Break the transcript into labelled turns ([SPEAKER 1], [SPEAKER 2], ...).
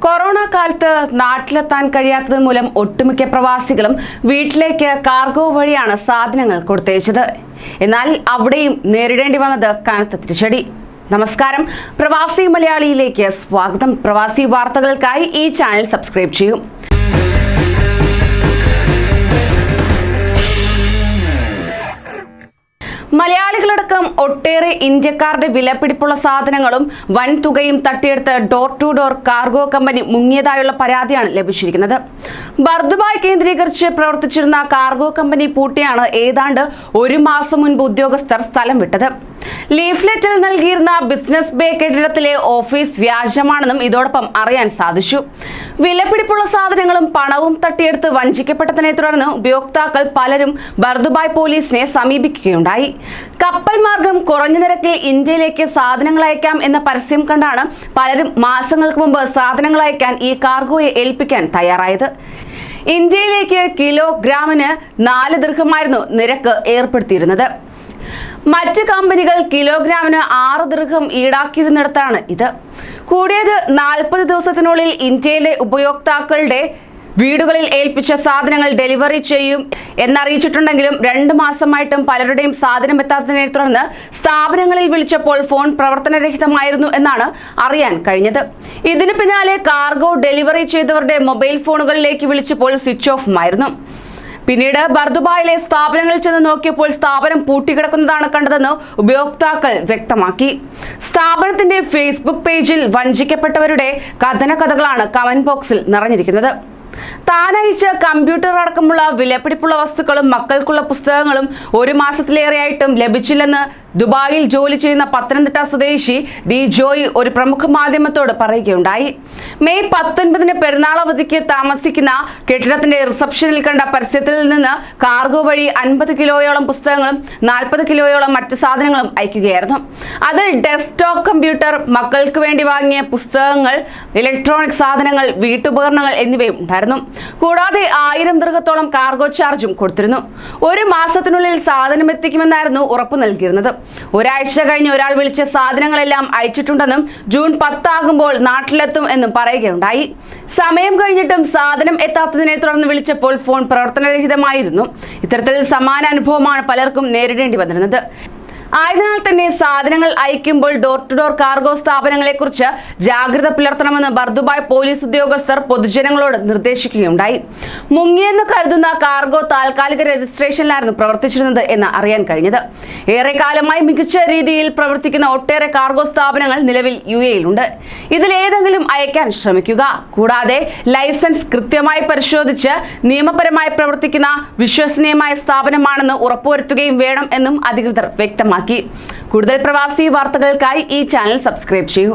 [SPEAKER 1] Corona കാലത്ത് നാട്ടിലെത്താൻ കഴിയാത്തത് മൂലം ഒട്ടുമിക്ക പ്രവാസികളും വീട്ടിലേക്ക് കാർഗോ വഴിയാണ് സാധനങ്ങൾ കൊടുത്തയച്ചത്. എന്നാൽ അവിടെയും നേരിടേണ്ടി വന്നത് കനത്ത തിരിച്ചടി. നമസ്കാരം, പ്രവാസി മലയാളിയിലേക്ക് സ്വാഗതം. പ്രവാസി വാർത്തകൾക്കായി ഈ ചാനൽ സബ്സ്ക്രൈബ് ചെയ്യൂ. മലയാളികളടക്കം ഒട്ടേറെ ഇന്ത്യക്കാരുടെ വിലപിടിപ്പുള്ള സാധനങ്ങളും വൻതുകയും തട്ടിയെടുത്ത് door to door cargo company മുങ്ങിയതായുള്ള പരാതിയാണ് ലഭിച്ചിരിക്കുന്നത്. ബർദുബായ് കേന്ദ്രീകരിച്ച് പ്രവർത്തിച്ചിരുന്ന കാർഗോ കമ്പനി പൂട്ടിയാണ് ഏതാണ്ട് ഒരു മാസം മുൻപ് ഉദ്യോഗസ്ഥർ സ്ഥലം വിട്ടത്. ലീഫ്ലെറ്റിൽ നൽകിയിരുന്ന ബിസിനസ് ബേ കെട്ടിടത്തിലെ ഓഫീസ് വ്യാജമാണെന്നും ഇതോടൊപ്പം അറിയാൻ സാധിച്ചു. വിലപിടിപ്പുള്ള സാധനങ്ങളും പണവും തട്ടിയെടുത്ത് വഞ്ചിക്കപ്പെട്ടതിനെ തുടർന്ന് ഉപയോക്താക്കൾ പലരും ബർദുബായ് പോലീസിനെ സമീപിക്കുകയുണ്ടായി. കപ്പൽ മാർഗം കുറഞ്ഞ നിരക്കിൽ ഇന്ത്യയിലേക്ക് സാധനങ്ങൾ അയക്കാം എന്ന പരസ്യം കണ്ടാണ് പലരും മാസങ്ങൾക്ക് മുമ്പ് സാധനങ്ങൾ അയക്കാൻ ഈ കാർഗോയെ ഏൽപ്പിക്കാൻ തയ്യാറായത്. ഇന്ത്യയിലേക്ക് കിലോഗ്രാമിന് 4 ദിർഹമായിരുന്നു നിരക്ക് ഏർപ്പെടുത്തിയിരുന്നത്. മറ്റ് കമ്പനികൾ കിലോഗ്രാമിന് 6 ദിർഹം ഈടാക്കിയിരുന്നിടത്താണ് ഇത്. കൂടിയത് 40 ദിവസത്തിനുള്ളിൽ ഇന്ത്യയിലെ ഉപയോക്താക്കളുടെ വീടുകളിൽ ഏൽപ്പിച്ച സാധനങ്ങൾ ഡെലിവറി ചെയ്യും എന്നറിയിച്ചിട്ടുണ്ടെങ്കിലും 2 മാസമായിട്ടും പലരുടെയും സാധനം എത്താത്തതിനെ തുടർന്ന് സ്ഥാപനങ്ങളിൽ വിളിച്ചപ്പോൾ ഫോൺ പ്രവർത്തനരഹിതമായിരുന്നു എന്നാണ് അറിയാൻ കഴിഞ്ഞത്. ഇതിന് പിന്നാലെ കാർഗോ ഡെലിവറി ചെയ്തവരുടെ മൊബൈൽ ഫോണുകളിലേക്ക് വിളിച്ചപ്പോൾ സ്വിച്ച് ഓഫ് ആയിരുന്നു. പിന്നീട് ബർദുബായിലെ സ്ഥാപനങ്ങളിൽ ചെന്ന് നോക്കിയപ്പോൾ സ്ഥാപനം പൂട്ടിക്കിടക്കുന്നതാണ് കണ്ടതെന്ന് ഉപയോക്താക്കൾ വ്യക്തമാക്കി. സ്ഥാപനത്തിന്റെ ഫേസ്ബുക്ക് പേജിൽ വഞ്ചിക്കപ്പെട്ടവരുടെ കഥനകഥകളാണ് കമന്റ് ബോക്സിൽ നിറഞ്ഞിരിക്കുന്നത്. താനയച്ച കമ്പ്യൂട്ടർ അടക്കമുള്ള വിലപിടിപ്പുള്ള വസ്തുക്കളും മക്കൾക്കുള്ള പുസ്തകങ്ങളും 1 മാസത്തിലേറെയായിട്ടും ലഭിച്ചില്ലെന്ന് ദുബായിൽ ജോലി ചെയ്യുന്ന പത്തനംതിട്ട സ്വദേശി ഡി ജോയ് ഒരു പ്രമുഖ മാധ്യമത്തോട് പറയുകയുണ്ടായി. മെയ് 19 പെരുന്നാൾ അവധിക്ക് താമസിക്കുന്ന കെട്ടിടത്തിന്റെ റിസപ്ഷനിൽ കണ്ട പരസ്യത്തിൽ നിന്ന് കാർഗോ വഴി 50 കിലോയോളം പുസ്തകങ്ങളും 40 കിലോയോളം മറ്റു സാധനങ്ങളും അയക്കുകയായിരുന്നു. അതിൽ ഡെസ്ക്ടോപ്പ് കമ്പ്യൂട്ടർ, മക്കൾക്ക് വേണ്ടി വാങ്ങിയ പുസ്തകങ്ങൾ, ഇലക്ട്രോണിക് സാധനങ്ങൾ, വീട്ടുപകരണങ്ങൾ എന്നിവയും ഉണ്ടായിരുന്നു. കൂടാതെ 1000 ദിർഹത്തോളം കാർഗോ ചാർജും കൊടുത്തിരുന്നു. 1 മാസത്തിനുള്ളിൽ സാധനം എത്തിക്കുമെന്നായിരുന്നു ഉറപ്പു നൽകിയിരുന്നത്. ഒരാഴ്ച കഴിഞ്ഞ് ഒരാൾ വിളിച്ച് സാധനങ്ങളെല്ലാം അയച്ചിട്ടുണ്ടെന്നും ജൂൺ 10 ആകുമ്പോൾ നാട്ടിലെത്തും എന്നും പറയുകയുണ്ടായി. സമയം കഴിഞ്ഞിട്ടും സാധനം എത്താത്തതിനെ തുടർന്ന് വിളിച്ചപ്പോൾ ഫോൺ പ്രവർത്തനരഹിതമായിരുന്നു. ഇത്തരത്തിൽ സമാന അനുഭവമാണ് പലർക്കും നേരിടേണ്ടി വന്നിരുന്നത്. ആയതിനാൽ തന്നെ സാധനങ്ങൾ അയക്കുമ്പോൾ ഡോർ ടു ഡോർ കാർഗോ സ്ഥാപനങ്ങളെക്കുറിച്ച് ജാഗ്രത പുലർത്തണമെന്ന് ബർദുബായ് പോലീസ് ഉദ്യോഗസ്ഥർ പൊതുജനങ്ങളോട് നിർദ്ദേശിക്കുകയുണ്ടായി. മുങ്ങിയെന്ന് കരുതുന്ന കാർഗോ താൽക്കാലിക രജിസ്ട്രേഷനിലായിരുന്നു പ്രവർത്തിച്ചിരുന്നത് എന്ന് അറിയാൻ കഴിഞ്ഞത്. ഏറെക്കാലമായി മികച്ച രീതിയിൽ പ്രവർത്തിക്കുന്ന ഒട്ടേറെ കാർഗോ സ്ഥാപനങ്ങൾ നിലവിൽ UAE-യിലുണ്ട്. ഇതിലേതെങ്കിലും അയക്കാൻ ശ്രമിക്കുക. കൂടാതെ ലൈസൻസ് കൃത്യമായി പരിശോധിച്ച് നിയമപരമായി പ്രവർത്തിക്കുന്ന വിശ്വസനീയമായ സ്ഥാപനമാണെന്ന് ഉറപ്പുവരുത്തുകയും വേണം എന്നും അധികൃതർ വ്യക്തമാക്കി. കൂടുതൽ പ്രവാസി വാർത്തകൾക്കായി ഈ ചാനൽ സബ്സ്ക്രൈബ് ചെയ്യൂ.